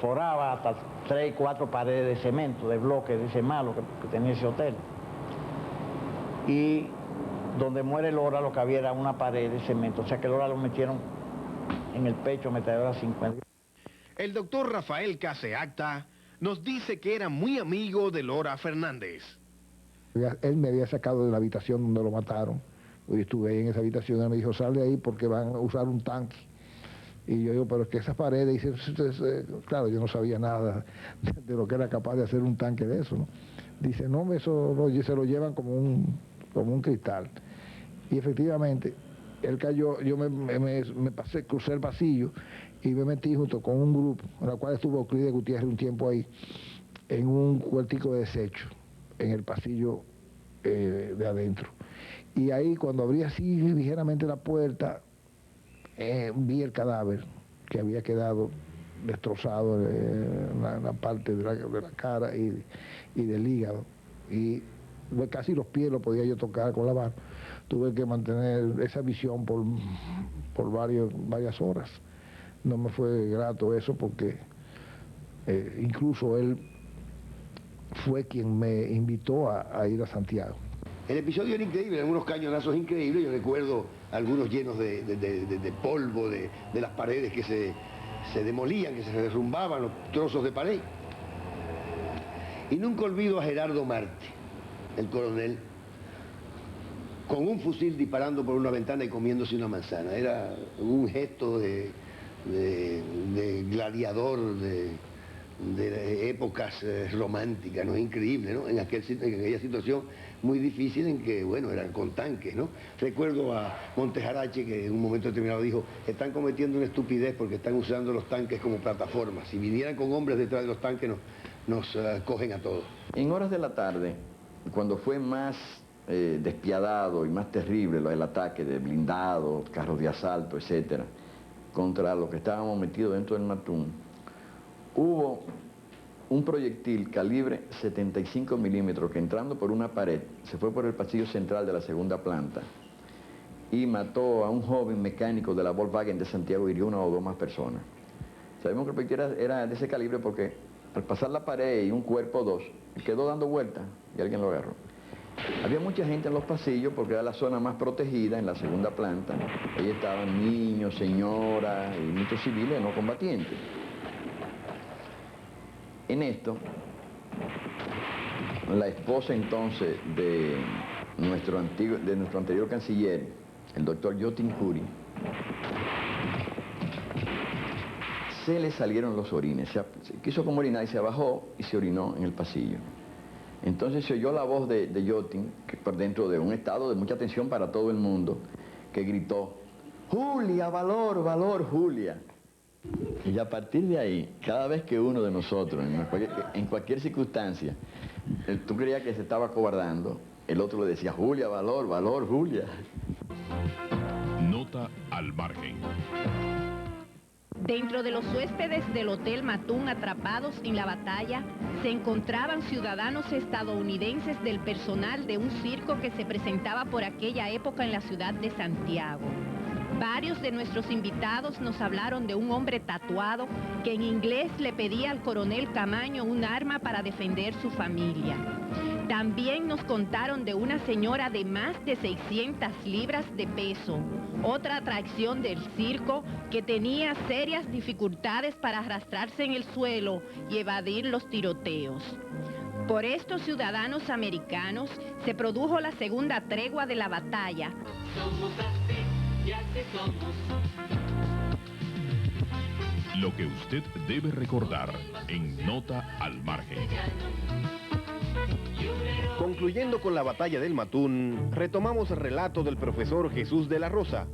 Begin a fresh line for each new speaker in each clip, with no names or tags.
foraba hasta 3 y 4 paredes de cemento, de bloques de ese malo que tenía ese hotel. Y donde muere Lora lo que había era una pared de cemento, o sea que Lora lo metieron en el pecho, metedora 50.
El doctor Rafael Caseacta nos dice que era muy amigo de Lora Fernández.
Él me había sacado de la habitación donde lo mataron. Yo estuve ahí en esa habitación y él me dijo, sal de ahí porque van a usar un tanque. Y yo digo, pero es que esas paredes, claro, yo no sabía nada de lo que era capaz de hacer un tanque de eso, ¿no? Dice, no, eso se lo llevan como un cristal. Y efectivamente, él cayó, yo me pasé, crucé el pasillo y me metí junto con un grupo, en la cual estuvo Euclides Gutiérrez un tiempo ahí, en un cuartico de desecho, en el pasillo de adentro. Y ahí, cuando abrí así ligeramente la puerta, vi el cadáver que había quedado destrozado en la parte de la cara y del hígado. Y casi los pies los podía yo tocar con la mano. Tuve que mantener esa visión por varias horas. No me fue grato eso porque incluso él fue quien me invitó a ir a Santiago.
El episodio era increíble, algunos cañonazos increíbles, yo recuerdo algunos llenos de polvo, de las paredes que se demolían, que se derrumbaban, los trozos de pared. Y nunca olvido a Gerardo Marte, el coronel, con un fusil disparando por una ventana y comiéndose una manzana. Era un gesto de gladiador, de épocas románticas, ¿no? Increíble, ¿no? En aquella situación muy difícil en que, bueno, eran con tanques, ¿no? Recuerdo a Montejarache que en un momento determinado dijo, están cometiendo una estupidez porque están usando los tanques como plataformas. Si vinieran con hombres detrás de los tanques nos cogen a todos.
En horas de la tarde, cuando fue más despiadado y más terrible el ataque de blindados, carros de asalto, etcétera, contra los que estábamos metidos dentro del Matún, hubo un proyectil calibre 75 milímetros que entrando por una pared se fue por el pasillo central de la segunda planta y mató a un joven mecánico de la Volkswagen de Santiago y hirió 1 o 2 más personas. Sabemos que el proyectil era de ese calibre porque al pasar la pared y un cuerpo o dos, quedó dando vueltas y alguien lo agarró. Había mucha gente en los pasillos porque era la zona más protegida en la segunda planta. Ahí estaban niños, señoras y muchos civiles no combatientes. En esto, la esposa entonces de nuestro anterior canciller, el doctor Yotin Curi, se le salieron los orines. Se quiso como orinar y se bajó y se orinó en el pasillo. Entonces se oyó la voz de Yotin, que por dentro de un estado de mucha tensión para todo el mundo, que gritó, Julia, valor, valor, Julia. Y a partir de ahí, cada vez que uno de nosotros, en cualquier circunstancia, tú creías que se estaba acobardando, el otro le decía, Julia, valor, valor, Julia.
Nota al margen.
Dentro de los huéspedes del Hotel Matún atrapados en la batalla, se encontraban ciudadanos estadounidenses del personal de un circo que se presentaba por aquella época en la ciudad de Santiago. Varios de nuestros invitados nos hablaron de un hombre tatuado que en inglés le pedía al coronel Camaño un arma para defender su familia. También nos contaron de una señora de más de 600 libras de peso, otra atracción del circo que tenía serias dificultades para arrastrarse en el suelo y evadir los tiroteos. Por estos ciudadanos americanos se produjo la segunda tregua de la batalla.
Somos así. Y así somos.
Lo que usted debe recordar en Nota al Margen.
Concluyendo con la batalla del Matún, retomamos el relato del profesor Jesús de la Rosa,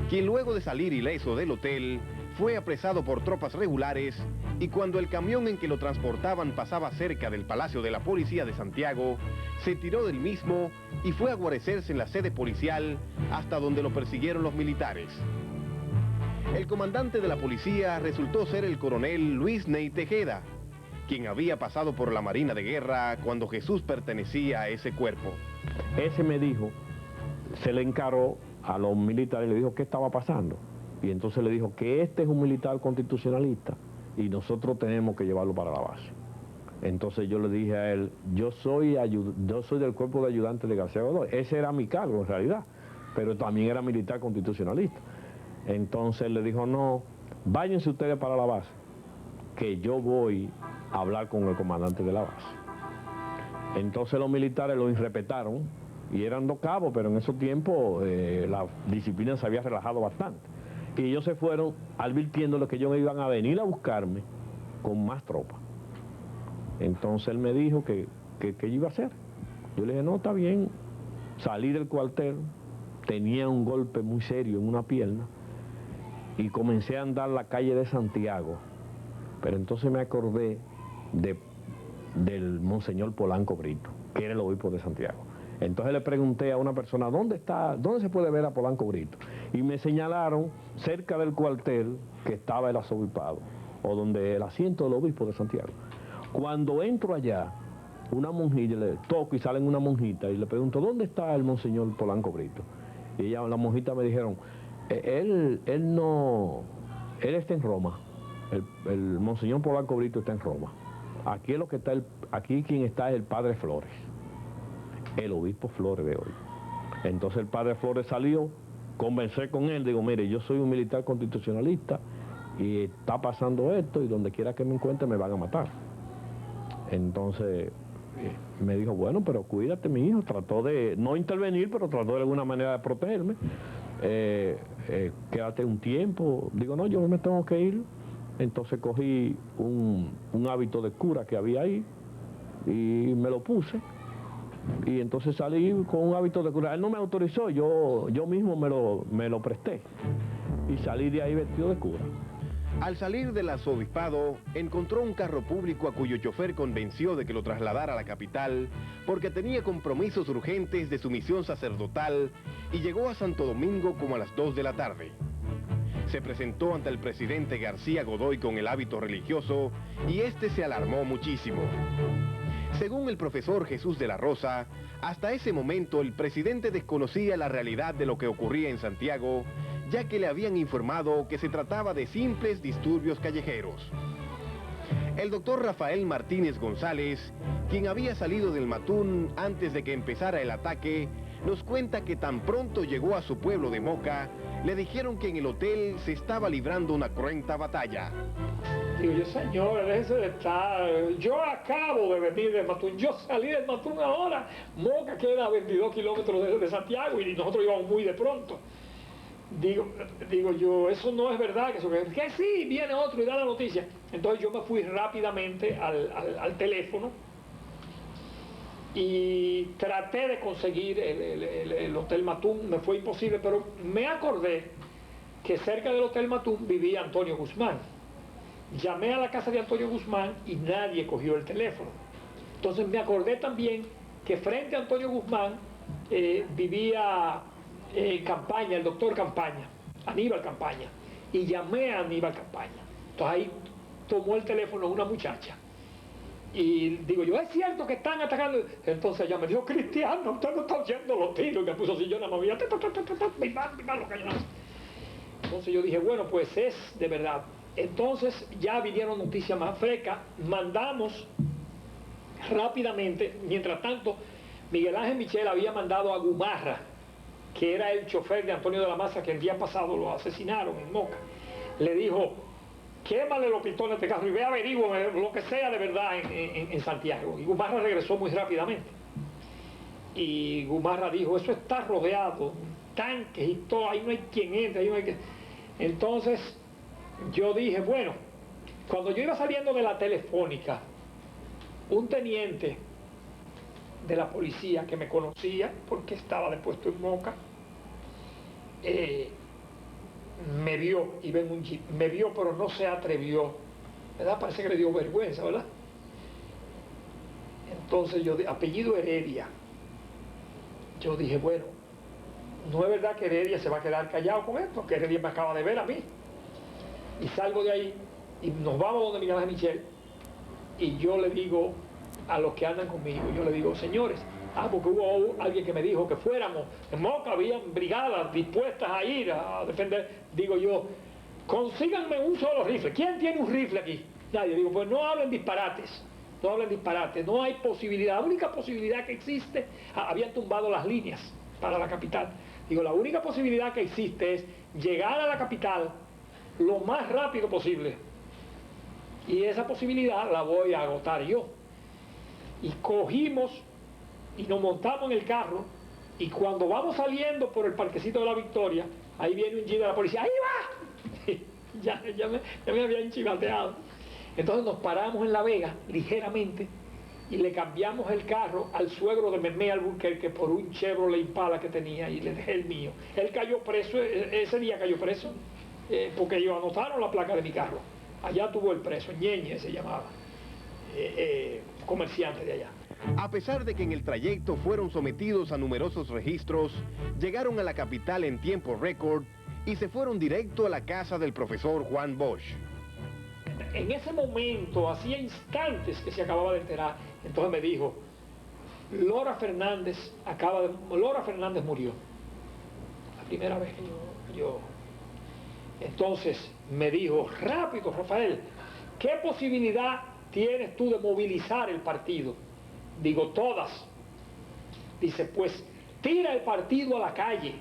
quien luego de salir ileso del hotel, fue apresado por tropas regulares y cuando el camión en que lo transportaban pasaba cerca del Palacio de la Policía de Santiago, se tiró del mismo y fue a guarecerse en la sede policial hasta donde lo persiguieron los militares. El comandante de la policía resultó ser el coronel Luis Ney Tejeda, quien había pasado por la Marina de Guerra cuando Jesús pertenecía a ese cuerpo.
Ese me dijo, se le encaró a los militares y le dijo qué estaba pasando. Y entonces le dijo que este es un militar constitucionalista y nosotros tenemos que llevarlo para la base. Entonces yo le dije a él, yo soy del cuerpo de ayudantes de García Godoy. Ese era mi cargo en realidad, pero también era militar constitucionalista. Entonces él le dijo, no, váyanse ustedes para la base, que yo voy a hablar con el comandante de la base. Entonces los militares lo irrespetaron, y eran 2 cabos, pero en esos tiempos la disciplina se había relajado bastante. Y ellos se fueron advirtiéndole que ellos iban a venir a buscarme con más tropas. Entonces él me dijo que yo iba a hacer. Yo le dije, no, está bien. Salí del cuartel, tenía un golpe muy serio en una pierna, y comencé a andar la calle de Santiago. Pero entonces me acordé del Monseñor Polanco Brito, que era el obispo de Santiago. Entonces le pregunté a una persona, ¿dónde se puede ver a Polanco Brito? Y me señalaron cerca del cuartel que estaba el arzobispado, o donde el asiento del obispo de Santiago. Cuando entro allá, una monjita, le toco y salen una monjita y le pregunto, ¿dónde está el Monseñor Polanco Brito? Y la monjita me dijeron, él está en Roma, el Monseñor Polanco Brito está en Roma. Aquí es lo que está aquí quien está es el Padre Flores, el obispo Flores de hoy. Entonces el Padre Flores salió, conversé con él, digo, mire, yo soy un militar constitucionalista y está pasando esto, y donde quiera que me encuentre me van a matar. Entonces me dijo, bueno, pero cuídate, mi hijo. Trató de no intervenir, pero trató de alguna manera de protegerme. Quédate un tiempo. Digo, no, yo me tengo que ir. Entonces cogí un hábito de cura que había ahí y me lo puse. Y entonces salí con un hábito de cura. Él no me autorizó, yo mismo me lo presté. Y salí de ahí vestido de cura.
Al salir del arzobispado, encontró un carro público a cuyo chofer convenció de que lo trasladara a la capital porque tenía compromisos urgentes de su misión sacerdotal, y llegó a Santo Domingo como a las 2 de la tarde. Se presentó ante el presidente García Godoy con el hábito religioso y este se alarmó muchísimo. Según el profesor Jesús de la Rosa, hasta ese momento el presidente desconocía la realidad de lo que ocurría en Santiago, ya que le habían informado que se trataba de simples disturbios callejeros. El doctor Rafael Martínez González, quien había salido del Matún antes de que empezara el ataque, nos cuenta que tan pronto llegó a su pueblo de Moca, le dijeron que en el hotel se estaba librando una cruenta batalla.
Digo yo, señor, déjese de estar. Yo acabo de venir del Matún. Yo salí del Matún ahora. Moca queda a 22 kilómetros de Santiago y nosotros íbamos muy de pronto. Digo yo, eso no es verdad. Que sí, viene otro y da la noticia. Entonces yo me fui rápidamente al teléfono y traté de conseguir el Hotel Matún. Me fue imposible, pero me acordé que cerca del Hotel Matún vivía Antonio Guzmán. Llamé a la casa de Antonio Guzmán y nadie cogió el teléfono. Entonces me acordé también que frente a Antonio Guzmán vivía Campaña, el doctor Campaña, Aníbal Campaña, y llamé a Aníbal Campaña. Entonces ahí tomó el teléfono una muchacha y digo yo, ¿es cierto que están atacando? Entonces ella me dijo, Cristiano, usted no está oyendo los tiros, y me puso así, yo nada más veía, los cañonazos. Entonces yo dije, bueno, pues es de verdad. Entonces ya vinieron noticias más frescas, mandamos rápidamente. Mientras tanto, Miguel Ángel Michel había mandado a Gumarra, que era el chofer de Antonio de la Maza, que el día pasado lo asesinaron en Moca. Le dijo, quémale los pistones de este carro y ve, averigüe lo que sea de verdad en Santiago. Y Gumarra regresó muy rápidamente. Y Gumarra dijo, eso está rodeado, tanques y todo, ahí no hay quien entre, ahí no hay que... Entonces yo dije, bueno, cuando yo iba saliendo de la telefónica, un teniente de la policía que me conocía, porque estaba de puesto en Moca, me vio, iba en un jeep, me vio pero no se atrevió, ¿verdad? Parece que le dio vergüenza, ¿verdad? Entonces yo, apellido Heredia, yo dije, bueno, no es verdad que Heredia se va a quedar callado con esto, que Heredia me acaba de ver a mí. Y salgo de ahí y nos vamos donde Miguel Ángel Michel y yo le digo a los que andan conmigo, yo le digo, señores, porque hubo alguien que me dijo que fuéramos, en Moca habían brigadas dispuestas a ir a defender, digo yo, consíganme un solo rifle. ¿Quién tiene un rifle aquí? Nadie. Digo, pues no hablen disparates. No hablen disparates. No hay posibilidad. La única posibilidad que existe, habían tumbado las líneas para la capital. Digo, la única posibilidad que existe es llegar a la capital lo más rápido posible. Y esa posibilidad la voy a agotar yo. Y cogimos y nos montamos en el carro, y cuando vamos saliendo por el Parquecito de la Victoria, ahí viene un jeep de la policía. ¡Ahí va! ya me habían chivateado. Entonces nos paramos en La Vega ligeramente y le cambiamos el carro al suegro de Memé Alburquerque por un Chevrolet Impala que tenía, y le dejé el mío. Él cayó preso, ese día cayó preso, porque ellos anotaron la placa de mi carro. Allá tuvo el preso, Ñeñe se llamaba, comerciante de allá.
A pesar de que en el trayecto fueron sometidos a numerosos registros, llegaron a la capital en tiempo récord y se fueron directo a la casa del profesor Juan Bosch.
En ese momento, hacía instantes que se acababa de enterar, entonces me dijo, Lora Fernández murió. La primera vez que yo... Entonces me dijo, rápido, Rafael, ¿qué posibilidad tienes tú de movilizar el partido? Digo, todas. Dice, pues tira el partido a la calle,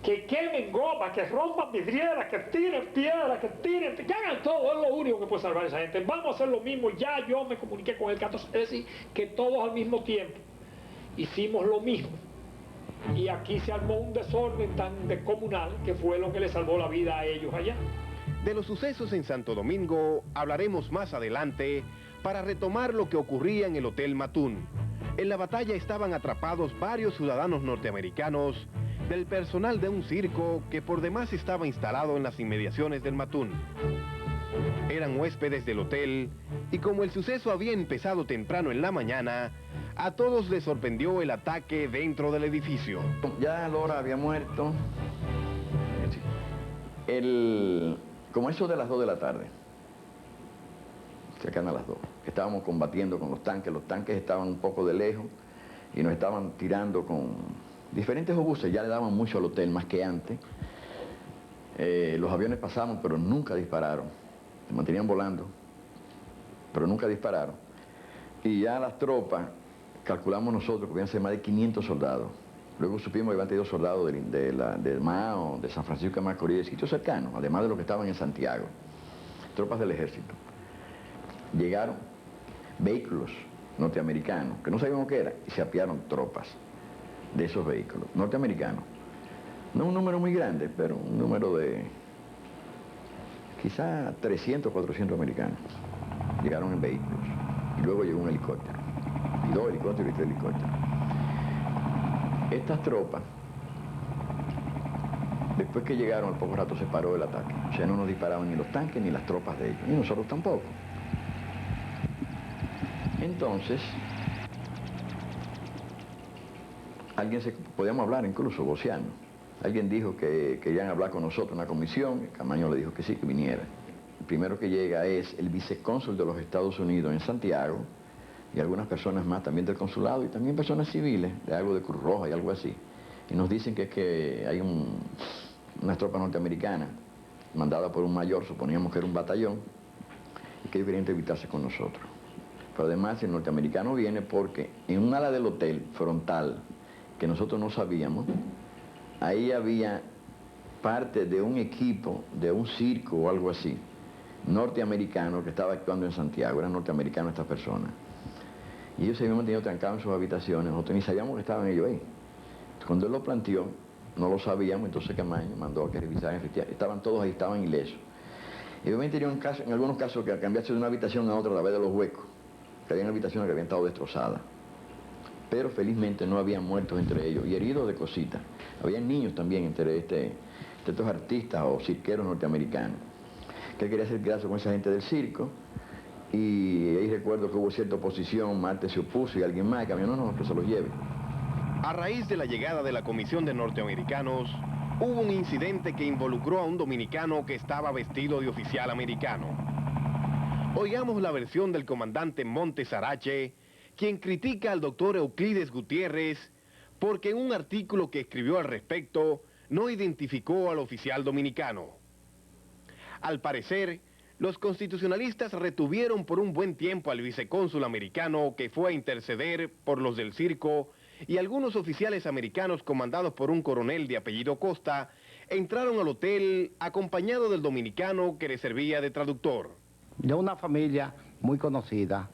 que quemen goma, que rompan vidrieras, que tiren piedras, que hagan todo. Es lo único que puede salvar a esa gente. Vamos a hacer lo mismo. Ya yo me comuniqué con el 14, es decir, que todos al mismo tiempo hicimos lo mismo. Y aquí se armó un desorden tan descomunal que fue lo que le salvó la vida a ellos allá.
De los sucesos en Santo Domingo hablaremos más adelante para retomar lo que ocurría en el Hotel Matún. En la batalla estaban atrapados varios ciudadanos norteamericanos del personal de un circo que por demás estaba instalado en las inmediaciones del Matún. Eran huéspedes del hotel y como el suceso había empezado temprano en la mañana, a todos les sorprendió el ataque dentro del edificio.
Ya Lora había muerto, como eso de las 2 de la tarde, cercano a las 2, estábamos combatiendo con los tanques estaban un poco de lejos y nos estaban tirando con diferentes obuses, ya le daban mucho al hotel, más que antes. Los aviones pasaban, pero nunca dispararon, se mantenían volando, pero nunca dispararon. Y ya las tropas, calculamos nosotros que podían ser más de 500 soldados. Luego supimos que habían tenido soldados de Mao, de San Francisco de Macorís, de sitios cercanos, además de los que estaban en Santiago, tropas del ejército. Llegaron vehículos norteamericanos, que no sabíamos qué era, y se apiaron tropas de esos vehículos norteamericanos. No un número muy grande, pero un número de quizá 300, 400 americanos. Llegaron en vehículos. Y luego llegó un helicóptero. Y 2 helicópteros y 3 helicópteros. Estas tropas, después que llegaron, al poco rato se paró el ataque. O sea, no nos disparaban ni los tanques ni las tropas de ellos, ni nosotros tampoco. Entonces, podíamos hablar incluso, voceando. Alguien dijo que querían hablar con nosotros, una comisión, Camaño le dijo que sí, que viniera. El primero que llega es el vicecónsul de los Estados Unidos en Santiago, y algunas personas más también del consulado, y también personas civiles, de algo de Cruz Roja y algo así. Y nos dicen que es que hay unas tropas norteamericanas, mandadas por un mayor, suponíamos que era un batallón, y que ellos querían entrevistarse con nosotros. Pero además el norteamericano viene porque en un ala del hotel frontal, que nosotros no sabíamos, ahí había parte de un equipo, de un circo o algo así, norteamericano que estaba actuando en Santiago, eran norteamericanos estas personas. Y ellos se habían mantenido trancados en sus habitaciones, nosotros ni sabíamos que estaban ellos ahí. Cuando él lo planteó, no lo sabíamos, entonces Camaño mandó a que revisaran, estaban todos ahí, estaban ilesos. Y obviamente en algunos casos que cambiarse de una habitación a otra a través de los huecos, que habían habitaciones que habían estado destrozadas. Pero felizmente no había muertos entre ellos, y heridos de cositas. Había niños también entre estos artistas o cirqueros norteamericanos, que él quería hacer gracia con esa gente del circo, y ahí recuerdo que hubo cierta oposición, Marte se opuso y alguien más, que no, que se los lleve.
A raíz de la llegada de la comisión de norteamericanos, hubo un incidente que involucró a un dominicano que estaba vestido de oficial americano. Oigamos la versión del comandante Montes Arache, quien critica al doctor Euclides Gutiérrez porque en un artículo que escribió al respecto no identificó al oficial dominicano. Al parecer, los constitucionalistas retuvieron por un buen tiempo al vicecónsul americano que fue a interceder por los del circo, y algunos oficiales americanos comandados por un coronel de apellido Costa entraron al hotel acompañado del dominicano que le servía de traductor.
De una familia muy conocida.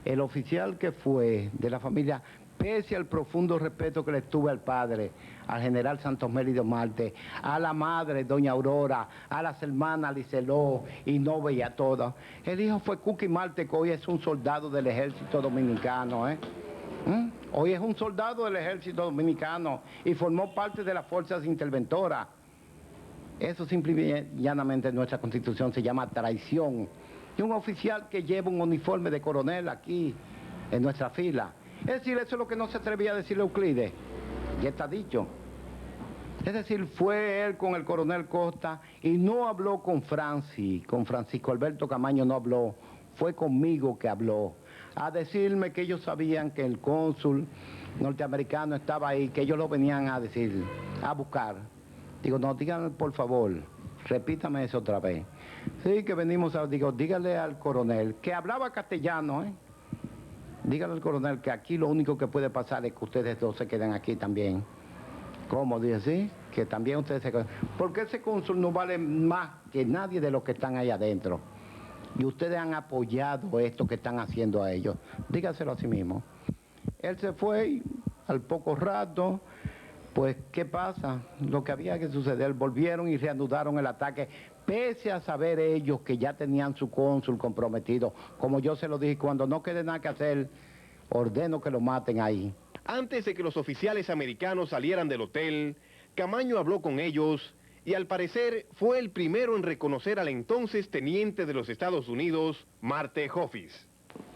El oficial que fue de la familia, pese al profundo respeto que le tuve al padre, al general Santos Mérido Marte, a la madre, doña Aurora, a las hermanas Liceló y Nove y a todas, el hijo fue Cookie Marte, que hoy es un soldado del ejército dominicano, Hoy es un soldado del ejército dominicano y formó parte de las fuerzas interventoras. Eso simplemente y llanamente en nuestra Constitución se llama traición. Y un oficial que lleva un uniforme de coronel aquí, en nuestra fila. Es decir, eso es lo que no se atrevía a decirle Euclides. Ya está dicho. Es decir, fue él con el coronel Costa y no habló con Francisco Alberto Camaño no habló. Fue conmigo que habló. A decirme que ellos sabían que el cónsul norteamericano estaba ahí, que ellos lo venían a decir, a buscar. Digo, no, díganme por favor, repítame eso otra vez. Sí, que venimos a... Digo, dígale al coronel, que hablaba castellano, Dígale al coronel que aquí lo único que puede pasar es que ustedes dos se queden aquí también. ¿Cómo? Dice, sí, que también ustedes se queden. Porque ese cónsul no vale más que nadie de los que están ahí adentro. Y ustedes han apoyado esto que están haciendo a ellos. Dígaselo a sí mismo. Él se fue y al poco rato... Pues, ¿qué pasa? Lo que había que suceder, volvieron y reanudaron el ataque, pese a saber ellos que ya tenían su cónsul comprometido. Como yo se lo dije, cuando no quede nada que hacer, ordeno que lo maten ahí.
Antes de que los oficiales americanos salieran del hotel, Camaño habló con ellos y al parecer fue el primero en reconocer al entonces teniente de los Estados Unidos, Marte Hoffice.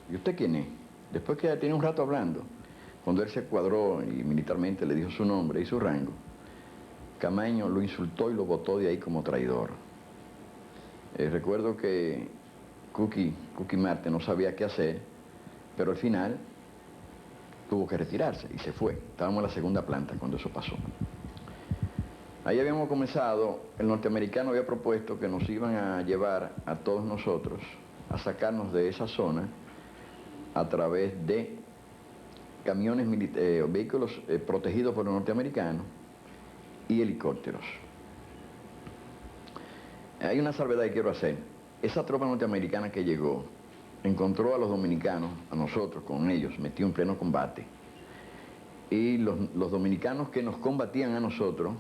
¿Y usted quién es? Después que ya tiene un rato hablando. Cuando él se cuadró y militarmente le dijo su nombre y su rango, Camaño lo insultó y lo botó de ahí como traidor. Recuerdo que Cookie Marte no sabía qué hacer, pero al final tuvo que retirarse y se fue. Estábamos en la segunda planta cuando eso pasó. Ahí habíamos comenzado, el norteamericano había propuesto que nos iban a llevar a todos nosotros a sacarnos de esa zona a través de camiones, vehículos protegidos por los norteamericanos y helicópteros. Hay una salvedad que quiero hacer. Esa tropa norteamericana que llegó encontró a los dominicanos, a nosotros, con ellos, metidos en pleno combate. Y los dominicanos que nos combatían a nosotros,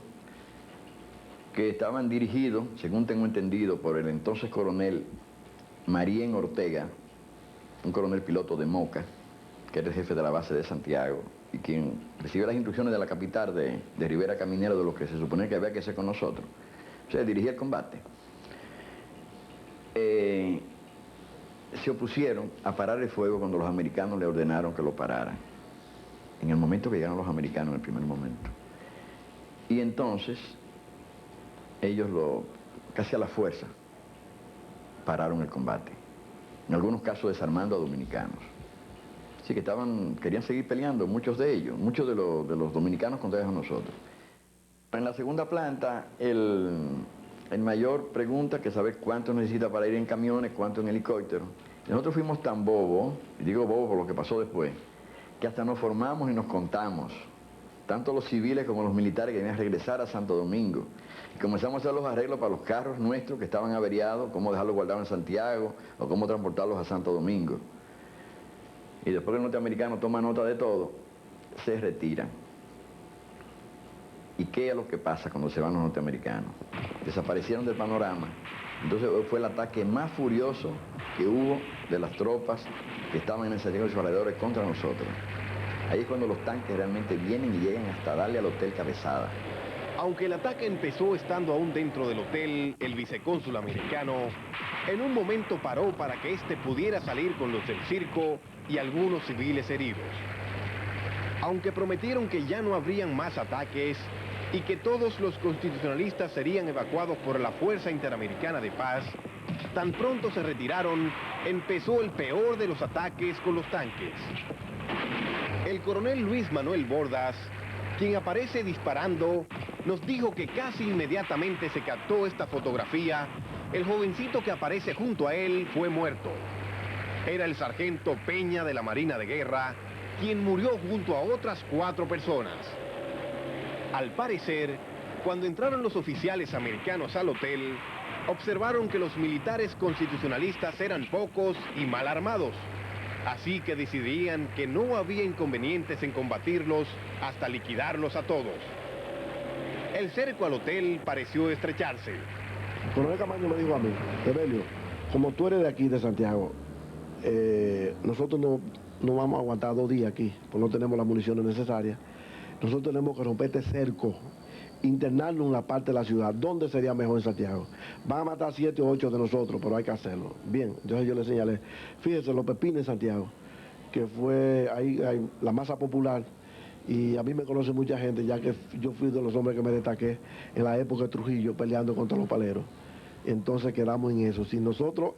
que estaban dirigidos, según tengo entendido, por el entonces coronel Marien Ortega, un coronel piloto de Moca, que era el jefe de la base de Santiago, y quien recibió las instrucciones de la capital de Rivera Caminero de lo que se suponía que había que hacer con nosotros. O sea, dirigía el combate. Se opusieron a parar el fuego cuando los americanos le ordenaron que lo pararan. En el momento que llegaron los americanos, en el primer momento. Y entonces, ellos casi a la fuerza, pararon el combate. En algunos casos desarmando a dominicanos. Sí, que querían seguir peleando, muchos de ellos, muchos de los dominicanos contra ellos a nosotros. En la segunda planta, el mayor pregunta que saber cuánto necesita para ir en camiones, cuánto en helicóptero. Nosotros fuimos tan bobos, y digo bobos por lo que pasó después, que hasta nos formamos y nos contamos, tanto los civiles como los militares que venían a regresar a Santo Domingo. Y comenzamos a hacer los arreglos para los carros nuestros que estaban averiados, cómo dejarlos guardados en Santiago o cómo transportarlos a Santo Domingo. Y después que el norteamericano toma nota de todo, se retiran. ¿Y qué es lo que pasa cuando se van los norteamericanos? Desaparecieron del panorama. Entonces fue el ataque más furioso que hubo de las tropas que estaban en el Santiago de sus alrededores contra nosotros. Ahí es cuando los tanques realmente vienen y llegan hasta darle al hotel cabezada.
Aunque el ataque empezó estando aún dentro del hotel, el vicecónsul americano en un momento paró para que éste pudiera salir con los del circo y algunos civiles heridos. Aunque prometieron que ya no habrían más ataques y que todos los constitucionalistas serían evacuados por la Fuerza Interamericana de Paz, tan pronto se retiraron, empezó el peor de los ataques con los tanques. El coronel Luis Manuel Bordas, quien aparece disparando, nos dijo que casi inmediatamente se captó esta fotografía el jovencito que aparece junto a él fue muerto. Era el sargento Peña de la Marina de Guerra, quien murió junto a otras 4 personas. Al parecer, cuando entraron los oficiales americanos al hotel, observaron que los militares constitucionalistas eran pocos y mal armados. Así que decidían que no había inconvenientes en combatirlos hasta liquidarlos a todos. El cerco al hotel pareció estrecharse.
Coronel Camaño me dijo a mí, Evelio, como tú eres de aquí, de Santiago, nosotros no vamos a aguantar 2 días aquí, pues no tenemos las municiones necesarias. Nosotros tenemos que romper este cerco, internarnos en la parte de la ciudad. ¿Dónde sería mejor en Santiago? Van a matar 7 o 8 de nosotros, pero hay que hacerlo. Bien, entonces yo le señalé, fíjese, Los Pepines en Santiago, que fue ahí la masa popular, y a mí me conoce mucha gente, ya que yo fui de los hombres que me destaqué en la época de Trujillo peleando contra los paleros. Entonces quedamos en eso. Si nosotros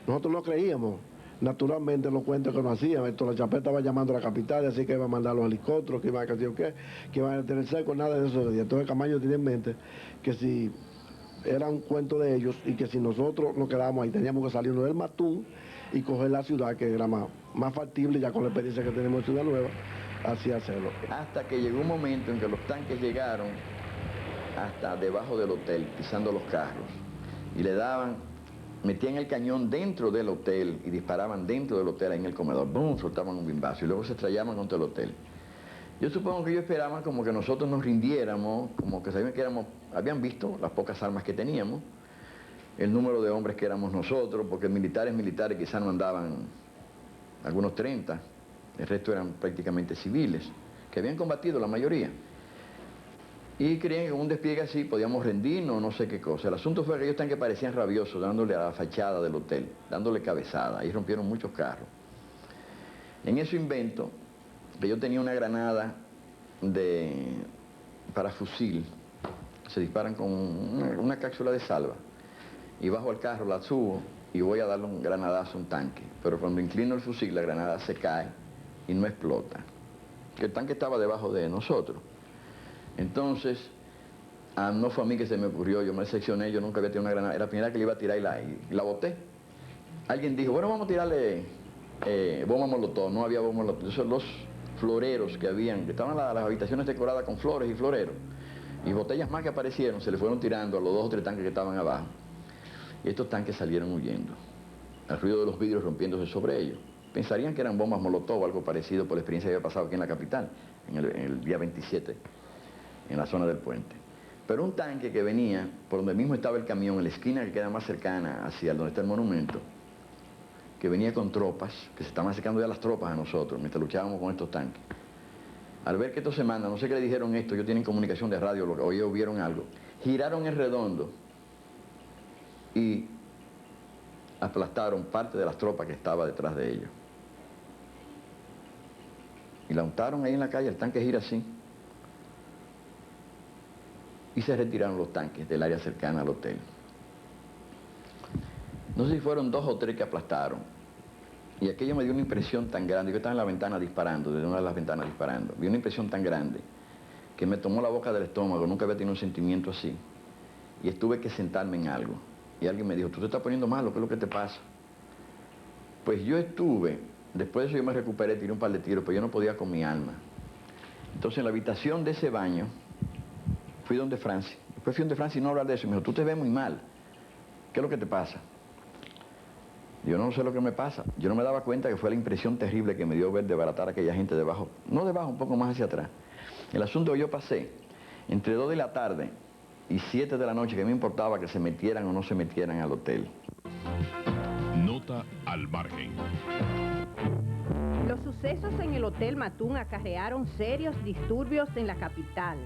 no creíamos, naturalmente los cuentos que nos hacían, la Chapeta estaba llamando a la capital, así que iba a mandar los helicópteros, que iban a decir que iban a tener cerco, nada de eso. Y entonces Camaño tenía en mente que si era un cuento de ellos y que si nosotros nos quedábamos ahí, teníamos que salirnos del Matún y coger la ciudad, que era más factible ya con la experiencia que tenemos en Ciudad Nueva, así hacerlo.
Hasta que llegó un momento en que los tanques llegaron hasta debajo del hotel, pisando los carros, y metían el cañón dentro del hotel y disparaban dentro del hotel, ahí en el comedor, ¡bum!, soltaban un bimbazo y luego se estrellaban contra el hotel. Yo supongo que ellos esperaban como que nosotros nos rindiéramos, como que sabían que habían visto las pocas armas que teníamos, el número de hombres que éramos nosotros, porque militares quizás no andaban algunos 30, el resto eran prácticamente civiles, que habían combatido la mayoría. Y creían que con un despliegue así podíamos rendirnos, no sé qué cosa. El asunto fue que ellos tanques parecían rabiosos, dándole a la fachada del hotel, dándole cabezada. Ahí rompieron muchos carros. En ese invento, que yo tenía una granada para fusil, se disparan con una cápsula de salva, y bajo al carro, la subo, y voy a darle un granadazo a un tanque. Pero cuando inclino el fusil, la granada se cae y no explota. Que el tanque estaba debajo de nosotros. Entonces, no fue a mí que se me ocurrió, yo me seccioné, yo nunca había tirado una granada, era la primera que le iba a tirar y la boté. Alguien dijo, bueno, vamos a tirarle bomba molotov, no había bomba molotov. Entonces los floreros que estaban las habitaciones decoradas con flores y floreros, y botellas más que aparecieron, se le fueron tirando a los 2 o 3 tanques que estaban abajo. Y estos tanques salieron huyendo, al ruido de los vidrios rompiéndose sobre ellos. Pensarían que eran bombas molotov o algo parecido por la experiencia que había pasado aquí en la capital, en el día 27. En la zona del puente. Pero un tanque que venía por donde mismo estaba el camión, en la esquina que queda más cercana hacia donde está el monumento, que venía con tropas, que se estaban acercando ya las tropas a nosotros, mientras luchábamos con estos tanques. Al ver que esto se manda, no sé qué le dijeron esto, ellos tienen comunicación de radio, o ellos vieron algo, giraron en redondo y aplastaron parte de las tropas que estaba detrás de ellos. Y la untaron ahí en la calle, el tanque gira así. Y se retiraron los tanques del área cercana al hotel. No sé si fueron 2 o 3 que aplastaron. Y aquello me dio una impresión tan grande. Yo estaba en la ventana disparando, desde una de las ventanas disparando. Vi una impresión tan grande que me tomó la boca del estómago. Nunca había tenido un sentimiento así. Y tuve que sentarme en algo. Y alguien me dijo, tú te estás poniendo malo, ¿qué es lo que te pasa? Pues yo después de eso yo me recuperé, tiré un par de tiros, pero yo no podía con mi alma. Entonces en la habitación de ese baño, fui donde Francis. Después fui donde Francis y no hablar de eso. Me dijo, tú te ves muy mal. ¿Qué es lo que te pasa? Yo no sé lo que me pasa. Yo no me daba cuenta que fue la impresión terrible que me dio ver desbaratar a aquella gente debajo. No debajo, un poco más hacia atrás. El asunto que yo pasé entre 2 de la tarde y 7 de la noche, que me importaba que se metieran o no se metieran al hotel.
Nota al margen.
Los sucesos en el Hotel Matún acarrearon serios disturbios en la capital.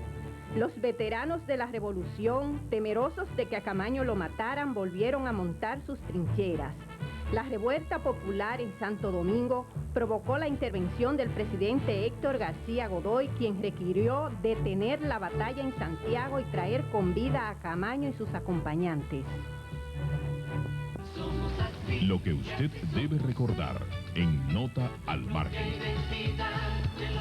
Los veteranos de la revolución, temerosos de que a Camaño lo mataran, volvieron a montar sus trincheras. La revuelta popular en Santo Domingo provocó la intervención del presidente Héctor García Godoy, quien requirió detener la batalla en Santiago y traer con vida a Camaño y sus acompañantes.
Lo que usted debe recordar en Nota al Margen.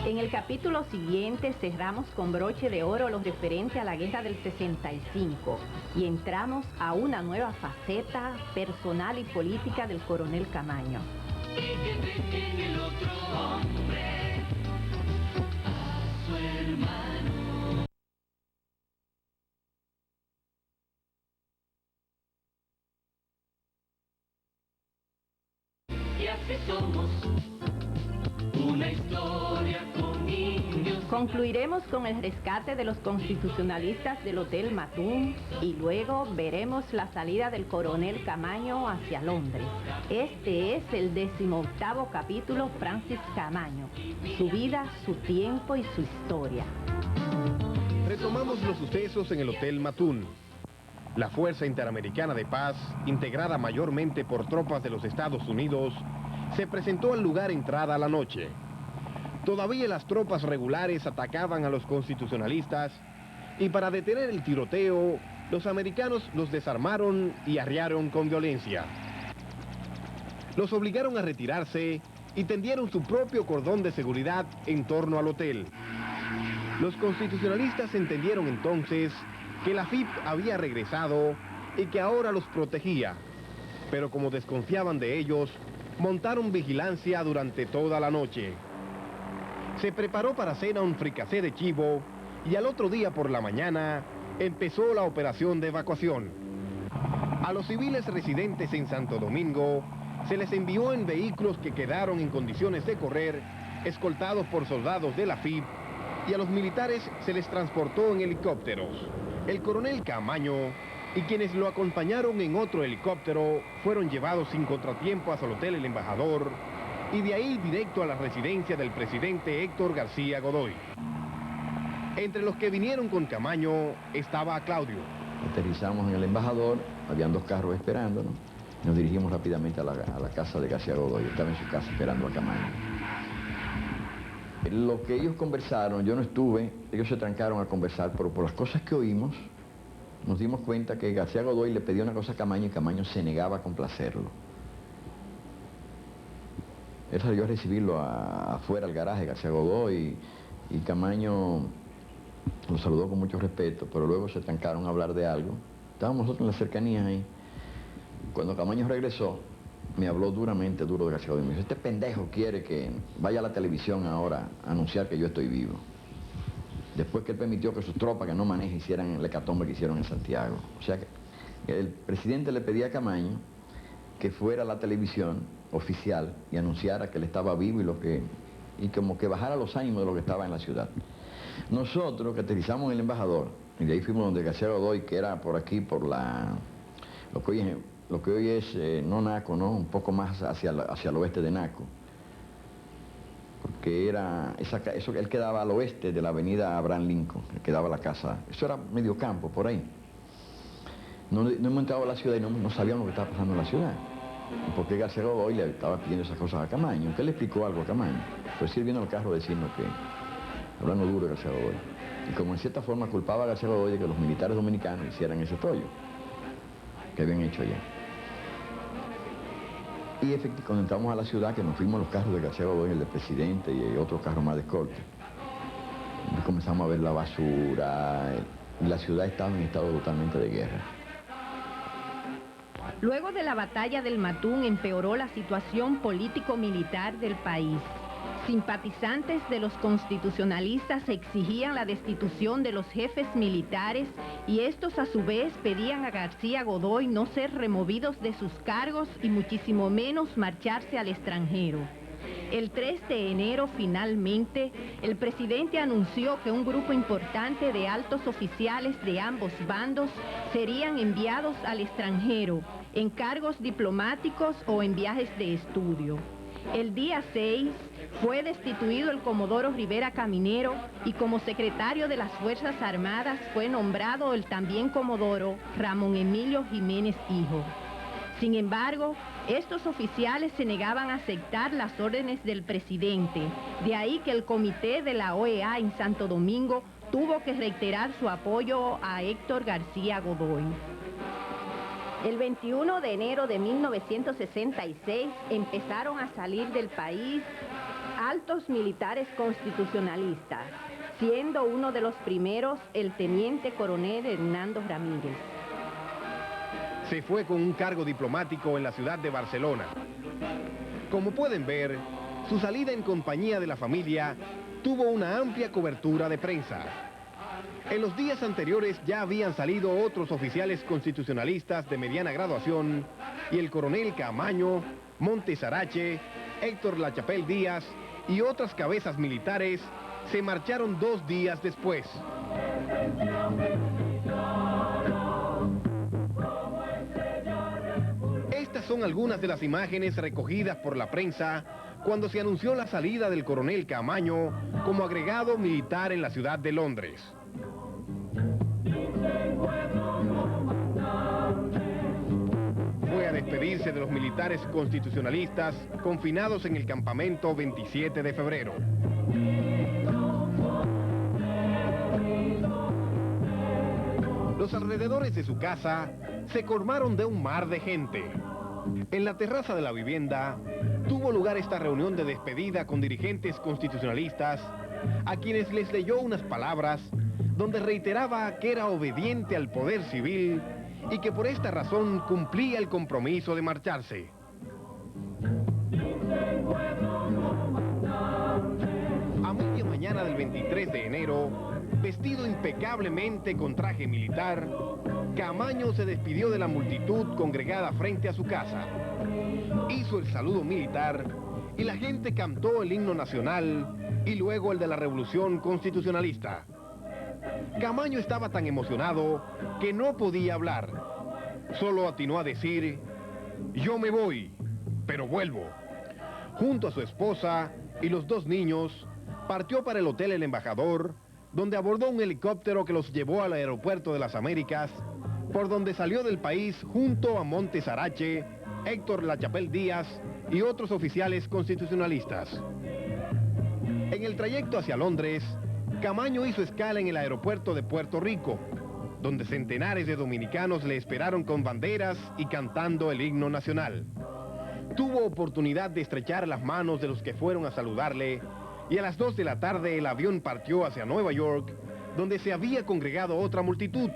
En el capítulo siguiente cerramos con broche de oro lo referente a la guerra del 65 y entramos a una nueva faceta personal y política del coronel Camaño.
El otro hombre a su hermano. Y así somos, una historia con indios.
Concluiremos con el rescate de los constitucionalistas del Hotel Matún y luego veremos la salida del coronel Camaño hacia Londres. Este es el 18º capítulo, Francis Camaño, su vida, su tiempo y su historia.
Retomamos los sucesos en el Hotel Matún. La Fuerza Interamericana de Paz, integrada mayormente por tropas de los Estados Unidos, se presentó al lugar entrada la noche. Todavía las tropas regulares atacaban a los constitucionalistas y para detener el tiroteo, los americanos los desarmaron y arriaron con violencia. Los obligaron a retirarse y tendieron su propio cordón de seguridad en torno al hotel. Los constitucionalistas entendieron entonces que la FIP había regresado y que ahora los protegía, pero como desconfiaban de ellos, montaron vigilancia durante toda la noche. Se preparó para cena un fricasé de chivo y al otro día por la mañana empezó la operación de evacuación. A los civiles residentes en Santo Domingo se les envió en vehículos que quedaron en condiciones de correr, escoltados por soldados de la FIP, y a los militares se les transportó en helicópteros. El coronel Camaño y quienes lo acompañaron en otro helicóptero fueron llevados sin contratiempo hasta el Hotel El Embajador y de ahí directo a la residencia del presidente Héctor García Godoy. Entre los que vinieron con Camaño estaba Claudio.
Aterrizamos en El Embajador, habían 2 carros esperándonos. Nos dirigimos rápidamente a la casa de García Godoy. Estaba en su casa esperando a Camaño. Lo que ellos conversaron, yo no estuve, ellos se trancaron a conversar, pero por las cosas que oímos, nos dimos cuenta que García Godoy le pedía una cosa a Camaño y Camaño se negaba a complacerlo. Él salió a recibirlo afuera al garaje de García Godoy y Camaño lo saludó con mucho respeto, pero luego se trancaron a hablar de algo. Estábamos nosotros en las cercanías ahí. Cuando Camaño regresó, me habló duro de García Godoy. Me dijo, este pendejo quiere que vaya a la televisión ahora a anunciar que yo estoy vivo. Después que él permitió que sus tropas que no maneja hicieran el hecatombe que hicieron en Santiago. O sea que el presidente le pedía a Camaño que fuera a la televisión oficial y anunciara que él estaba vivo y como que bajara los ánimos de lo que estaba en la ciudad. Nosotros que aterrizamos en El Embajador, y de ahí fuimos donde García Godoy, que era por aquí, por lo que hoy es no Naco, ¿no? Un poco más hacia el oeste de Naco. Porque él quedaba al oeste de la avenida Abraham Lincoln, quedaba la casa. Eso era medio campo, por ahí. No hemos entrado a la ciudad y no sabíamos lo que estaba pasando en la ciudad. Porque García Godoy le estaba pidiendo esas cosas a Camaño, que él le explicó algo a Camaño. Pues sí, él vino al carro diciendo que, hablando duro de García Godoy. Y como en cierta forma culpaba a García Godoy de que los militares dominicanos hicieran ese tollo que habían hecho allá. Y efectivamente, cuando entramos a la ciudad, que nos fuimos los carros de García Godoy, el del presidente y otro carro más de escolta, y comenzamos a ver la basura, y la ciudad estaba en estado totalmente de guerra.
Luego de la batalla del Matún empeoró la situación político-militar del país. Simpatizantes de los constitucionalistas exigían la destitución de los jefes militares y estos a su vez pedían a García Godoy no ser removidos de sus cargos y muchísimo menos marcharse al extranjero. El 3 de enero, finalmente, el presidente anunció que un grupo importante de altos oficiales de ambos bandos serían enviados al extranjero, en cargos diplomáticos o en viajes de estudio. El día 6 fue destituido el comodoro Rivera Caminero y como secretario de las Fuerzas Armadas fue nombrado el también comodoro Ramón Emilio Jiménez Hijo. Sin embargo, estos oficiales se negaban a aceptar las órdenes del presidente, de ahí que el comité de la OEA en Santo Domingo tuvo que reiterar su apoyo a Héctor García Godoy. El 21 de enero de 1966 empezaron a salir del país altos militares constitucionalistas, siendo uno de los primeros el teniente coronel Hernando Ramírez.
Se fue con un cargo diplomático en la ciudad de Barcelona. Como pueden ver, su salida en compañía de la familia tuvo una amplia cobertura de prensa. En los días anteriores ya habían salido otros oficiales constitucionalistas de mediana graduación y el coronel Caamaño, Montes Arache, Héctor Lachapelle Díaz y otras cabezas militares se marcharon 2 días después. Estas son algunas de las imágenes recogidas por la prensa cuando se anunció la salida del coronel Caamaño como agregado militar en la ciudad de Londres. Fue a despedirse de los militares constitucionalistas confinados en el campamento 27 de febrero. Los alrededores de su casa se colmaron de un mar de gente. En la terraza de la vivienda tuvo lugar esta reunión de despedida con dirigentes constitucionalistas a quienes les leyó unas palabras donde reiteraba que era obediente al poder civil y que por esta razón cumplía el compromiso de marcharse. A media mañana del 23 de enero, vestido impecablemente con traje militar, Caamaño se despidió de la multitud congregada frente a su casa. Hizo el saludo militar y la gente cantó el himno nacional y luego el de la Revolución Constitucionalista. Caamaño estaba tan emocionado que no podía hablar. Solo atinó a decir: "Yo me voy, pero vuelvo". Junto a su esposa y los 2 niños, partió para el Hotel El Embajador, donde abordó un helicóptero que los llevó al aeropuerto de las Américas, por donde salió del país junto a Montes Arache, Héctor Lachapelle Díaz y otros oficiales constitucionalistas. En el trayecto hacia Londres, Caamaño hizo escala en el aeropuerto de Puerto Rico, donde centenares de dominicanos le esperaron con banderas y cantando el himno nacional. Tuvo oportunidad de estrechar las manos de los que fueron a saludarle y a las 2 de la tarde el avión partió hacia Nueva York, donde se había congregado otra multitud,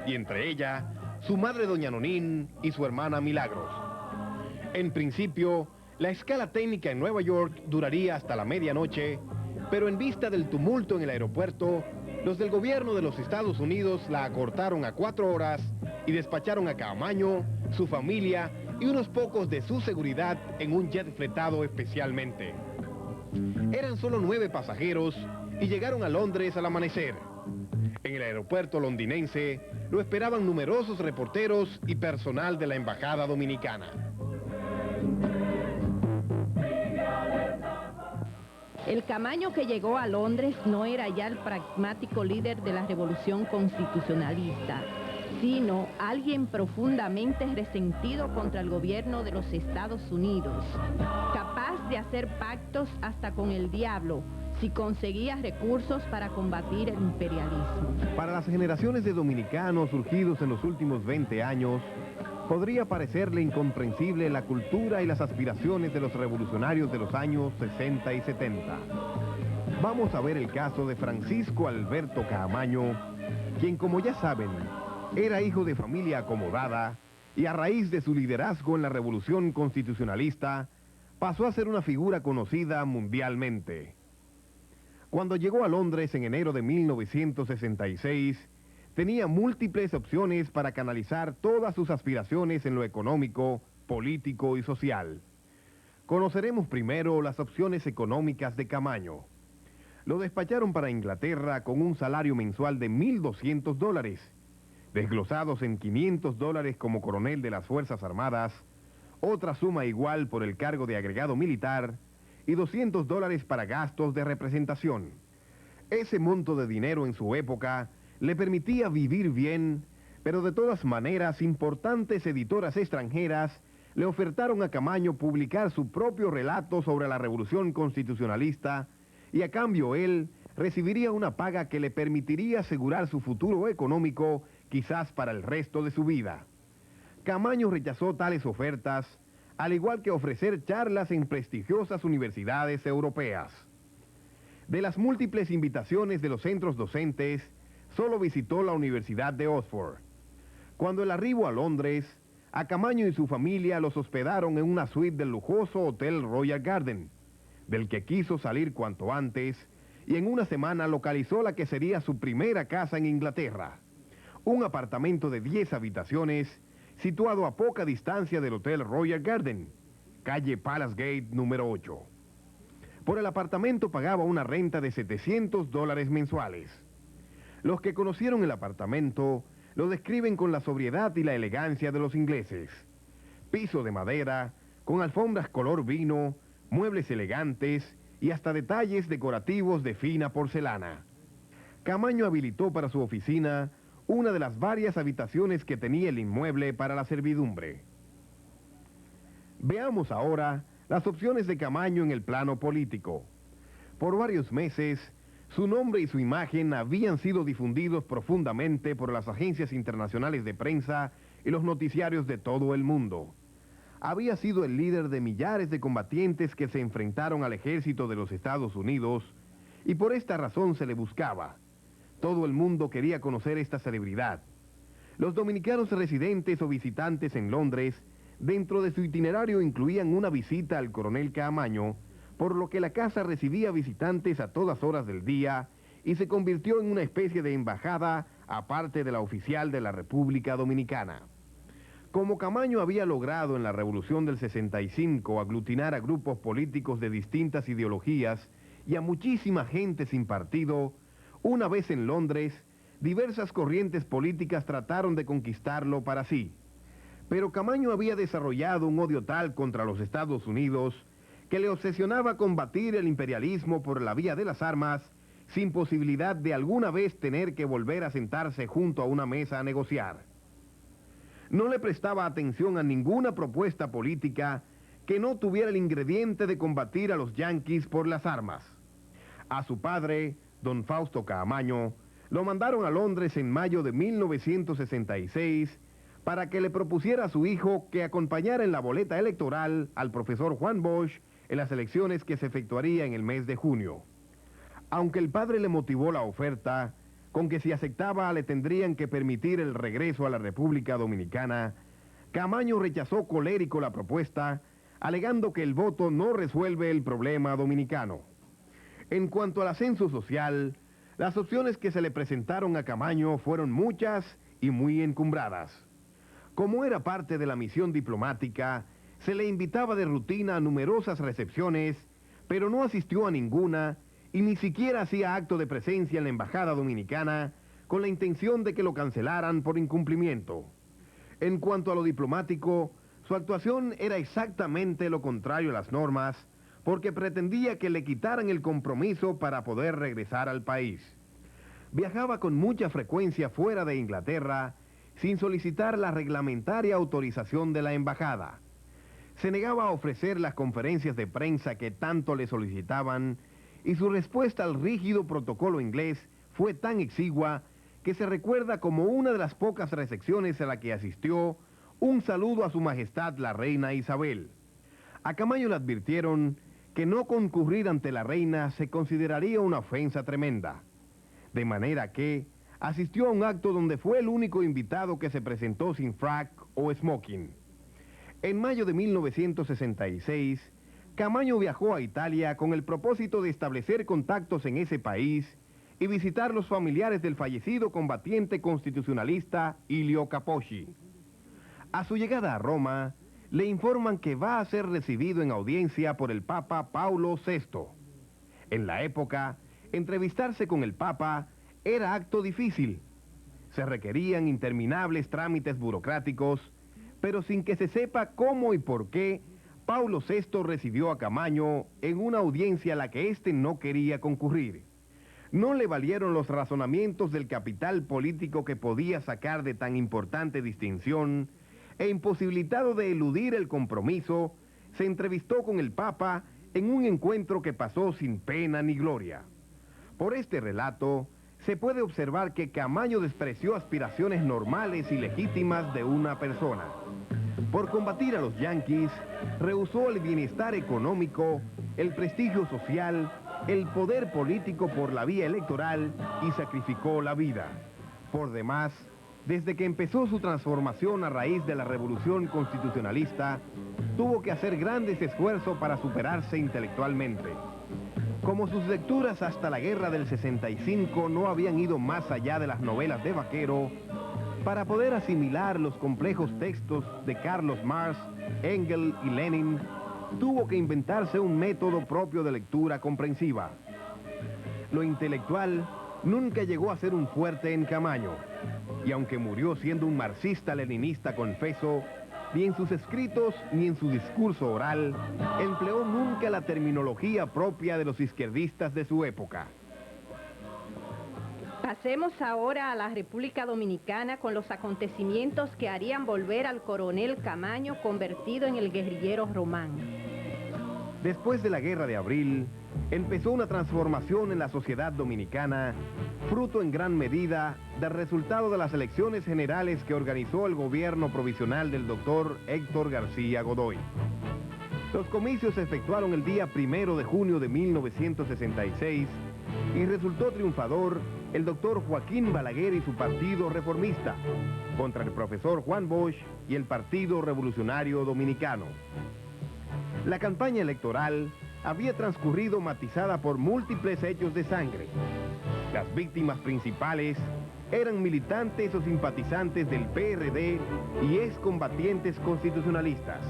y entre ella su madre doña Nonín y su hermana Milagros. En principio, la escala técnica en Nueva York duraría hasta la medianoche, pero en vista del tumulto en el aeropuerto, los del gobierno de los Estados Unidos la acortaron a 4 horas y despacharon a Caamaño, su familia y unos pocos de su seguridad en un jet fletado especialmente. Eran solo 9 pasajeros y llegaron a Londres al amanecer. En el aeropuerto londinense lo esperaban numerosos reporteros y personal de la Embajada Dominicana.
El Caamaño que llegó a Londres no era ya el pragmático líder de la Revolución Constitucionalista, sino alguien profundamente resentido contra el gobierno de los Estados Unidos, capaz de hacer pactos hasta con el diablo si conseguía recursos para combatir el imperialismo.
Para las generaciones de dominicanos surgidos en los últimos 20 años, podría parecerle incomprensible la cultura y las aspiraciones de los revolucionarios de los años 60 y 70. Vamos a ver el caso de Francisco Alberto Caamaño, quien, como ya saben, era hijo de familia acomodada y a raíz de su liderazgo en la Revolución Constitucionalista, pasó a ser una figura conocida mundialmente. Cuando llegó a Londres en enero de 1966, tenía múltiples opciones para canalizar todas sus aspiraciones en lo económico, político y social. Conoceremos primero las opciones económicas de Caamaño. Lo despacharon para Inglaterra con un salario mensual de $1,200, desglosados en $500 como coronel de las Fuerzas Armadas, otra suma igual por el cargo de agregado militar y $200 para gastos de representación. Ese monto de dinero en su época le permitía vivir bien, pero de todas maneras importantes editoras extranjeras le ofertaron a Caamaño publicar su propio relato sobre la Revolución Constitucionalista y a cambio él recibiría una paga que le permitiría asegurar su futuro económico quizás para el resto de su vida. Camaño rechazó tales ofertas, al igual que ofrecer charlas en prestigiosas universidades europeas. De las múltiples invitaciones de los centros docentes, solo visitó la Universidad de Oxford. Cuando el arribo a Londres, a Camaño y su familia los hospedaron en una suite del lujoso Hotel Royal Garden, del que quiso salir cuanto antes, y en una semana localizó la que sería su primera casa en Inglaterra, un apartamento de 10 habitaciones, situado a poca distancia del Hotel Royal Garden, calle Palace Gate número 8. Por el apartamento pagaba una renta de $700 mensuales. Los que conocieron el apartamento lo describen con la sobriedad y la elegancia de los ingleses. Piso de madera, con alfombras color vino, muebles elegantes y hasta detalles decorativos de fina porcelana. Camaño habilitó para su oficina una de las varias habitaciones que tenía el inmueble para la servidumbre. Veamos ahora las opciones de Camaño en el plano político. Por varios meses, su nombre y su imagen habían sido difundidos profundamente por las agencias internacionales de prensa y los noticiarios de todo el mundo. Había sido el líder de millares de combatientes que se enfrentaron al ejército de los Estados Unidos y por esta razón se le buscaba. Todo el mundo quería conocer esta celebridad. Los dominicanos residentes o visitantes en Londres, dentro de su itinerario incluían una visita al coronel Camaño, por lo que la casa recibía visitantes a todas horas del día y se convirtió en una especie de embajada aparte de la oficial de la República Dominicana. Como Camaño había logrado en la Revolución del 65 aglutinar a grupos políticos de distintas ideologías y a muchísima gente sin partido, una vez en Londres, diversas corrientes políticas trataron de conquistarlo para sí. Pero Camaño había desarrollado un odio tal contra los Estados Unidos que le obsesionaba combatir el imperialismo por la vía de las armas, sin posibilidad de alguna vez tener que volver a sentarse junto a una mesa a negociar. No le prestaba atención a ninguna propuesta política que no tuviera el ingrediente de combatir a los yanquis por las armas. A su padre, don Fausto Camaño, lo mandaron a Londres en mayo de 1966 para que le propusiera a su hijo que acompañara en la boleta electoral al profesor Juan Bosch en las elecciones que se efectuaría en el mes de junio. Aunque el padre le motivó la oferta, con que si aceptaba le tendrían que permitir el regreso a la República Dominicana, Camaño rechazó colérico la propuesta, alegando que el voto no resuelve el problema dominicano. En cuanto al ascenso social, las opciones que se le presentaron a Camaño fueron muchas y muy encumbradas. Como era parte de la misión diplomática, se le invitaba de rutina a numerosas recepciones, pero no asistió a ninguna y ni siquiera hacía acto de presencia en la embajada dominicana con la intención de que lo cancelaran por incumplimiento. En cuanto a lo diplomático, su actuación era exactamente lo contrario a las normas, porque pretendía que le quitaran el compromiso para poder regresar al país. Viajaba con mucha frecuencia fuera de Inglaterra, sin solicitar la reglamentaria autorización de la embajada. Se negaba a ofrecer las conferencias de prensa que tanto le solicitaban, y su respuesta al rígido protocolo inglés fue tan exigua que se recuerda como una de las pocas recepciones a la que asistió un saludo a su majestad la reina Isabel. A Camaño le advirtieron que no concurrir ante la reina se consideraría una ofensa tremenda, de manera que asistió a un acto donde fue el único invitado que se presentó sin frac o smoking. En mayo de 1966, Camaño viajó a Italia con el propósito de establecer contactos en ese país y visitar los familiares del fallecido combatiente constitucionalista Ilio Capocci. A su llegada a Roma, le informan que va a ser recibido en audiencia por el Papa Paulo VI. En la época, entrevistarse con el Papa era acto difícil. Se requerían interminables trámites burocráticos, pero sin que se sepa cómo y por qué, Paulo VI recibió a Camaño en una audiencia a la que éste no quería concurrir. No le valieron los razonamientos del capital político que podía sacar de tan importante distinción, e imposibilitado de eludir el compromiso, se entrevistó con el Papa en un encuentro que pasó sin pena ni gloria. Por este relato, se puede observar que Camaño despreció aspiraciones normales y legítimas de una persona. Por combatir a los yanquis, rehusó el bienestar económico, el prestigio social, el poder político por la vía electoral y sacrificó la vida. Por demás, desde que empezó su transformación a raíz de la Revolución Constitucionalista, tuvo que hacer grandes esfuerzos para superarse intelectualmente. Como sus lecturas hasta la Guerra del 65 no habían ido más allá de las novelas de vaquero, para poder asimilar los complejos textos de Carlos Marx, Engels y Lenin, tuvo que inventarse un método propio de lectura comprensiva. Lo intelectual nunca llegó a ser un fuerte en Camaño, y aunque murió siendo un marxista-leninista confeso, ni en sus escritos ni en su discurso oral empleó nunca la terminología propia de los izquierdistas de su época.
Pasemos ahora a la República Dominicana con los acontecimientos que harían volver al coronel Camaño convertido en el guerrillero Román.
Después de la Guerra de Abril, empezó una transformación en la sociedad dominicana, fruto en gran medida del resultado de las elecciones generales que organizó el gobierno provisional del doctor Héctor García Godoy. Los comicios se efectuaron el día 1 de junio de 1966 y resultó triunfador el doctor Joaquín Balaguer y su partido reformista, contra el profesor Juan Bosch y el Partido Revolucionario Dominicano. La campaña electoral había transcurrido matizada por múltiples hechos de sangre. Las víctimas principales eran militantes o simpatizantes del PRD y excombatientes constitucionalistas.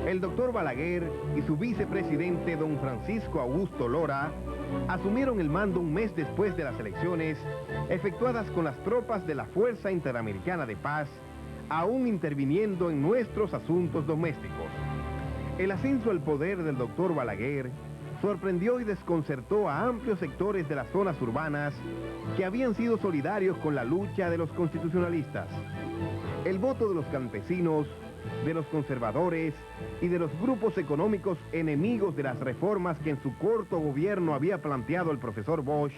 El doctor Balaguer y su vicepresidente don Francisco Augusto Lora asumieron el mando un mes después de las elecciones efectuadas con las tropas de la Fuerza Interamericana de Paz, aún interviniendo en nuestros asuntos domésticos. El ascenso al poder del doctor Balaguer sorprendió y desconcertó a amplios sectores de las zonas urbanas que habían sido solidarios con la lucha de los constitucionalistas. El voto de los campesinos, de los conservadores y de los grupos económicos enemigos de las reformas que en su corto gobierno había planteado el profesor Bosch,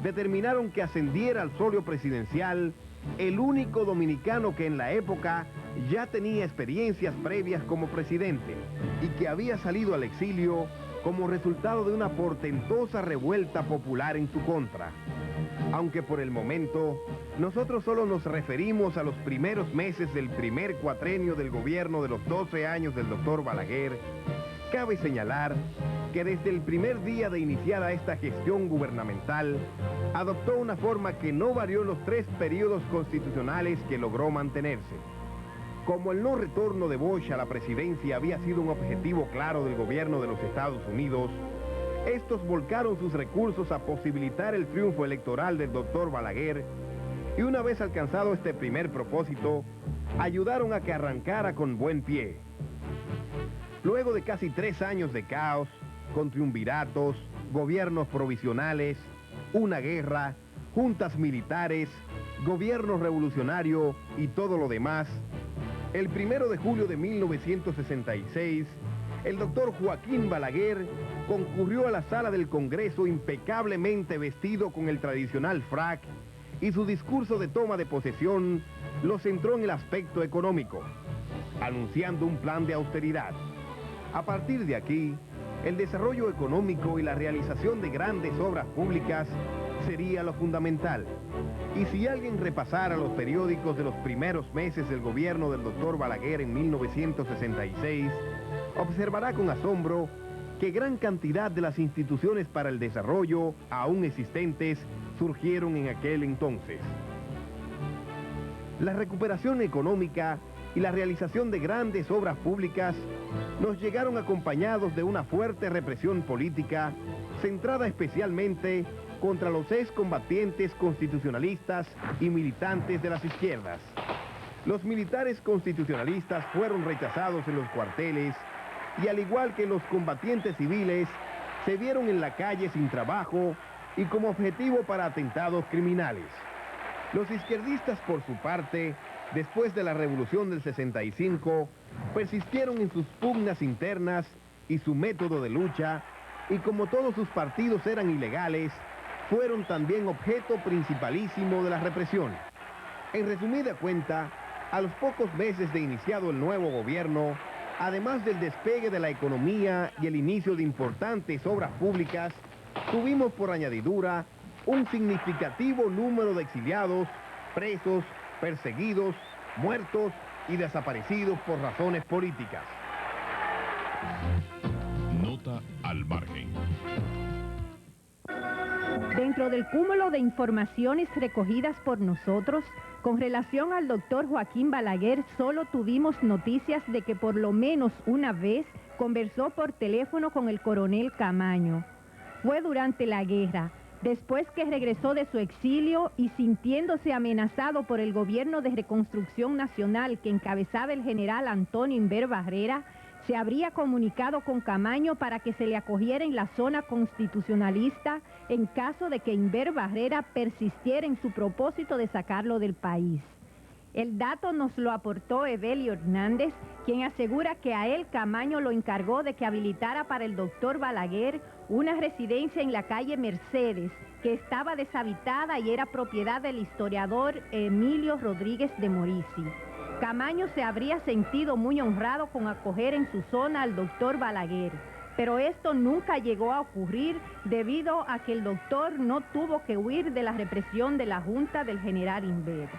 determinaron que ascendiera al solio presidencial el único dominicano que en la época ya tenía experiencias previas como presidente y que había salido al exilio como resultado de una portentosa revuelta popular en su contra. Aunque por el momento nosotros solo nos referimos a los primeros meses del primer cuatrenio del gobierno de los 12 años del doctor Balaguer, cabe señalar que desde el primer día de iniciada esta gestión gubernamental, adoptó una forma que no varió en los 3 periodos constitucionales que logró mantenerse. Como el no retorno de Bosch a la presidencia había sido un objetivo claro del gobierno de los Estados Unidos, estos volcaron sus recursos a posibilitar el triunfo electoral del doctor Balaguer y una vez alcanzado este primer propósito, ayudaron a que arrancara con buen pie. Luego de casi 3 años de caos, con triunviratos, gobiernos provisionales, una guerra, juntas militares, gobierno revolucionario y todo lo demás, el 1 de julio de 1966, el doctor Joaquín Balaguer concurrió a la sala del Congreso impecablemente vestido con el tradicional frac y su discurso de toma de posesión lo centró en el aspecto económico, anunciando un plan de austeridad. A partir de aquí, el desarrollo económico y la realización de grandes obras públicas sería lo fundamental. Y si alguien repasara los periódicos de los primeros meses del gobierno del doctor Balaguer en 1966, observará con asombro que gran cantidad de las instituciones para el desarrollo aún existentes surgieron en aquel entonces. La recuperación económica y la realización de grandes obras públicas nos llegaron acompañados de una fuerte represión política centrada especialmente contra los excombatientes constitucionalistas y militantes de las izquierdas. Los militares constitucionalistas fueron rechazados en los cuarteles y al igual que los combatientes civiles, se vieron en la calle sin trabajo y como objetivo para atentados criminales. Los izquierdistas, por su parte, después de la Revolución del 65, persistieron en sus pugnas internas y su método de lucha, y como todos sus partidos eran ilegales, fueron también objeto principalísimo de la represión. En resumida cuenta, a los pocos meses de iniciado el nuevo gobierno, además del despegue de la economía y el inicio de importantes obras públicas, tuvimos por añadidura un significativo número de exiliados, presos, perseguidos, muertos y desaparecidos por razones políticas.
Nota al margen.
Dentro del cúmulo de informaciones recogidas por nosotros, con relación al doctor Joaquín Balaguer, solo tuvimos noticias de que por lo menos una vez conversó por teléfono con el coronel Camaño. Fue durante la guerra, después que regresó de su exilio y sintiéndose amenazado por el gobierno de reconstrucción nacional que encabezaba el general Antonio Inver Barrera, se habría comunicado con Camaño para que se le acogiera en la zona constitucionalista en caso de que Inver Barrera persistiera en su propósito de sacarlo del país. El dato nos lo aportó Evelio Hernández, quien asegura que a él Camaño lo encargó de que habilitara para el doctor Balaguer una residencia en la calle Mercedes, que estaba deshabitada y era propiedad del historiador Emilio Rodríguez de Morici. Camaño se habría sentido muy honrado con acoger en su zona al doctor Balaguer, pero esto nunca llegó a ocurrir debido a que el doctor no tuvo que huir de la represión de la Junta del general Inver.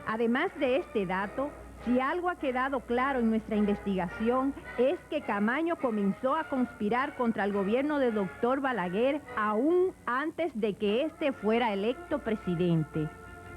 Además de este dato, si algo ha quedado claro en nuestra investigación es que Camaño comenzó a conspirar contra el gobierno del doctor Balaguer aún antes de que éste fuera electo presidente.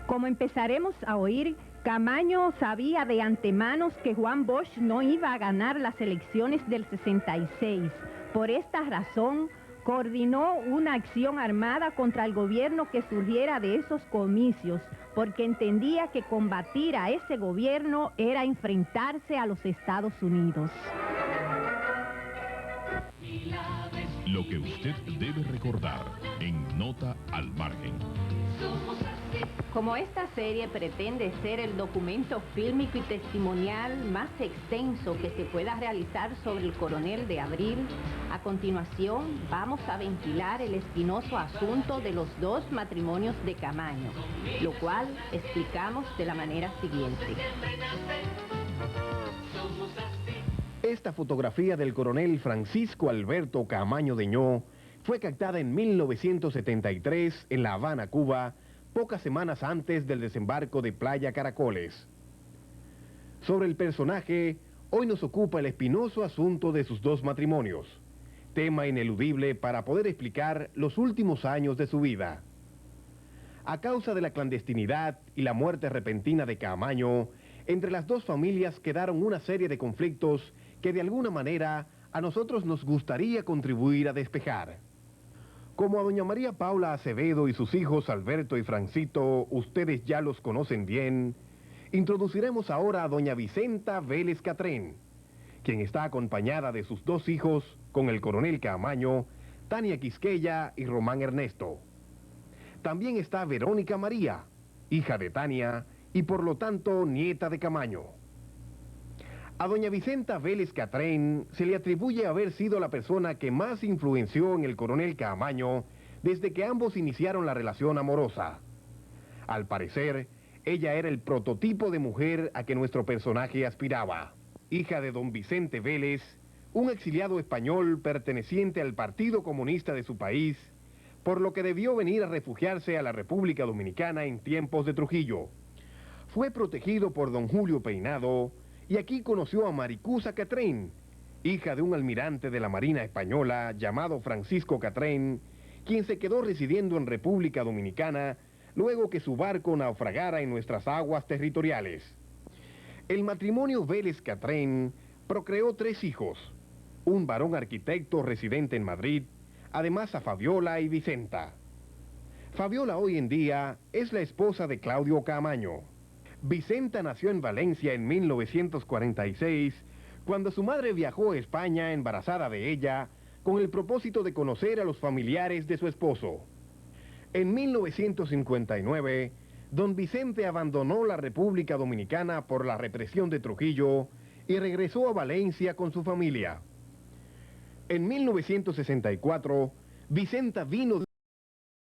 Como empezaremos a oír, Camaño sabía de antemano que Juan Bosch no iba a ganar las elecciones del 66. Por esta razón, coordinó una acción armada contra el gobierno que surgiera de esos comicios, porque entendía que combatir a ese gobierno era enfrentarse a los Estados Unidos.
Lo que usted debe recordar en Nota al Margen.
Como esta serie pretende ser el documento fílmico y testimonial más extenso que se pueda realizar sobre el coronel de Abril, a continuación vamos a ventilar el espinoso asunto de los dos matrimonios de Camaño, lo cual explicamos de la manera siguiente.
Esta fotografía del coronel Francisco Alberto Camaño Deñó fue captada en 1973 en La Habana, Cuba, pocas semanas antes del desembarco de Playa Caracoles. Sobre el personaje, hoy nos ocupa el espinoso asunto de sus dos matrimonios, tema ineludible para poder explicar los últimos años de su vida. A causa de la clandestinidad y la muerte repentina de Camaño, entre las dos familias quedaron una serie de conflictos que de alguna manera a nosotros nos gustaría contribuir a despejar. Como a doña María Paula Acevedo y sus hijos Alberto y Francito, ustedes ya los conocen bien, introduciremos ahora a doña Vicenta Vélez Catrén, quien está acompañada de sus dos hijos con el coronel Camaño, Tania Quisqueya y Román Ernesto. También está Verónica María, hija de Tania y por lo tanto nieta de Camaño. A doña Vicenta Vélez Catrén se le atribuye haber sido la persona que más influenció en el coronel Camaño desde que ambos iniciaron la relación amorosa. Al parecer, ella era el prototipo de mujer a que nuestro personaje aspiraba. Hija de don Vicente Vélez, un exiliado español perteneciente al Partido Comunista de su país, por lo que debió venir a refugiarse a la República Dominicana en tiempos de Trujillo. Fue protegido por don Julio Peinado, y aquí conoció a Maricusa Catrén, hija de un almirante de la Marina Española llamado Francisco Catrén, quien se quedó residiendo en República Dominicana luego que su barco naufragara en nuestras aguas territoriales. El matrimonio Vélez Catrén procreó 3 hijos, un varón arquitecto residente en Madrid, además a Fabiola y Vicenta. Fabiola hoy en día es la esposa de Claudio Camaño. Vicenta nació en Valencia en 1946, cuando su madre viajó a España embarazada de ella, con el propósito de conocer a los familiares de su esposo. En 1959, don Vicente abandonó la República Dominicana por la represión de Trujillo y regresó a Valencia con su familia. En 1964, Vicenta vino